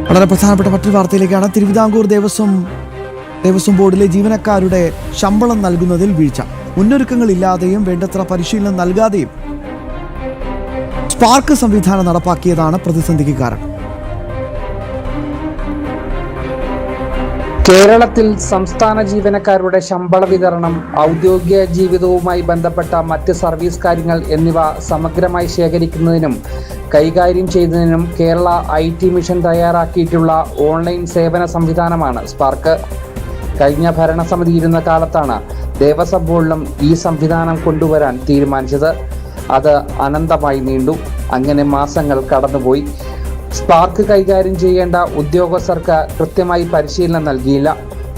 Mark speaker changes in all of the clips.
Speaker 1: വളരെ പ്രധാനപ്പെട്ട മറ്റൊരു വാർത്തയിലേക്കാണ്. തിരുവിതാംകൂർ ദേവസ്വം ബോർഡിലെ ജീവനക്കാരുടെ ശമ്പളം നൽകുന്നതിൽ വീഴ്ച. മുന്നൊരുക്കങ്ങളില്ലാതെയും വേണ്ടത്ര പരിശീലനം നൽകാതെയും സ്പാർക്ക് സംവിധാനം നടപ്പാക്കിയതാണ് പ്രതിസന്ധിക്ക് കാരണം.
Speaker 2: കേരളത്തിൽ സംസ്ഥാന ജീവനക്കാരുടെ ശമ്പള വിതരണം, ഔദ്യോഗിക ജീവിതവുമായി ബന്ധപ്പെട്ട മറ്റ് സർവീസ് കാര്യങ്ങൾ എന്നിവ സമഗ്രമായി ശേഖരിക്കുന്നതിനും കൈകാര്യം ചെയ്യുന്നതിനും കേരള IT മിഷൻ തയ്യാറാക്കിയിട്ടുള്ള ഓൺലൈൻ സേവന സംവിധാനമാണ് സ്പാർക്ക്. കഴിഞ്ഞ ഭരണസമിതി ഇരുന്ന കാലത്താണ് ദേവസ്വം ബോർഡിലും ഈ സംവിധാനം കൊണ്ടുവരാൻ തീരുമാനിച്ചത്. അത് അനന്തമായി നീണ്ടു. അങ്ങനെ മാസങ്ങൾ കടന്നുപോയി. സ്പാർക്ക് കൈകാര്യം ചെയ്യേണ്ട ഉദ്യോഗസ്ഥർക്ക് കൃത്യമായി പരിശീലനം നൽകിയില്ല.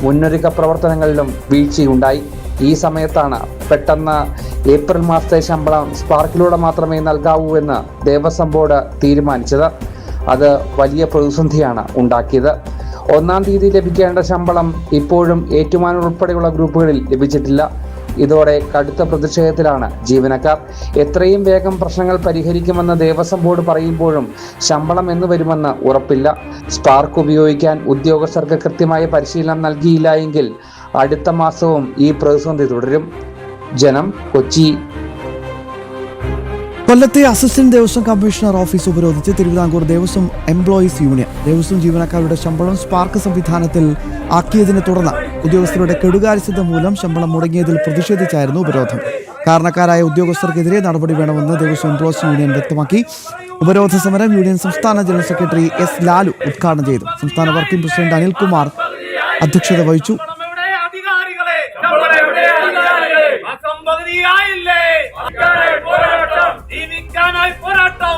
Speaker 2: മുന്നൊരുക്ക പ്രവർത്തനങ്ങളിലും വീഴ്ചയുണ്ടായി. ഈ സമയത്താണ് പെട്ടെന്ന് ഏപ്രിൽ മാസത്തെ ശമ്പളം സ്പാർക്കിലൂടെ മാത്രമേ നൽകാവൂ എന്ന് ദേവസ്വം ബോർഡ് തീരുമാനിച്ചത്. അത് വലിയ പ്രതിസന്ധിയാണ് ഉണ്ടാക്കിയത്. 1-ാം തീയതി ലഭിക്കേണ്ട ശമ്പളം ഇപ്പോഴും ഏറ്റുമാനൂർ ഉൾപ്പെടെയുള്ള ഗ്രൂപ്പുകളിൽ ലഭിച്ചിട്ടില്ല. ഇതോടെ കടുത്ത പ്രതിഷേധത്തിലാണ് ജീവനക്കാർ. എത്രയും വേഗം പ്രശ്നങ്ങൾ പരിഹരിക്കുമെന്ന് ദേവസ്വം ബോർഡ് പറയുമ്പോഴും ശമ്പളം എന്ന് വരുമെന്ന് ഉറപ്പില്ല. സ്പാർക്ക് ഉപയോഗിക്കാൻ ഉദ്യോഗസ്ഥർക്ക് കൃത്യമായ പരിശീലനം നൽകിയില്ല എങ്കിൽ അടുത്ത മാസവും ഈ പ്രതിസന്ധി തുടരും. ജനം, കൊച്ചി.
Speaker 1: കൊല്ലത്തെ അസിസ്റ്റന്റ് ദേവസ്വം കമ്മീഷണർ ഓഫീസ് ഉപരോധിച്ച് തിരുവിതാംകൂർ ദേവസ്വം എംപ്ലോയീസ് യൂണിയൻ. ദേവസ്വം ജീവനക്കാരുടെ ശമ്പളം സ്പാർക്ക് സംവിധാനത്തിൽ ആക്കിയതിനെ തുടർന്ന് ഉദ്യോഗസ്ഥരുടെ കെടുകാര്യസ്ഥത മൂലം ശമ്പളം മുടങ്ങിയതിൽ പ്രതിഷേധിച്ചായിരുന്നു ഉപരോധം. കാരണക്കാരായ ഉദ്യോഗസ്ഥർക്കെതിരെ നടപടി വേണമെന്ന് ദേവസ്വം എംപ്ലോയീസ് യൂണിയൻ വ്യക്തമാക്കി. ഉപരോധ സമരം യൂണിയൻ സംസ്ഥാന ജനറൽ സെക്രട്ടറി S. ലാലു ഉദ്ഘാടനം ചെയ്തു. സംസ്ഥാന വർക്കിംഗ് പ്രസിഡന്റ് അനിൽകുമാർ അധ്യക്ഷത വഹിച്ചു.
Speaker 3: ജീവിക്കാനായി പോരാട്ടം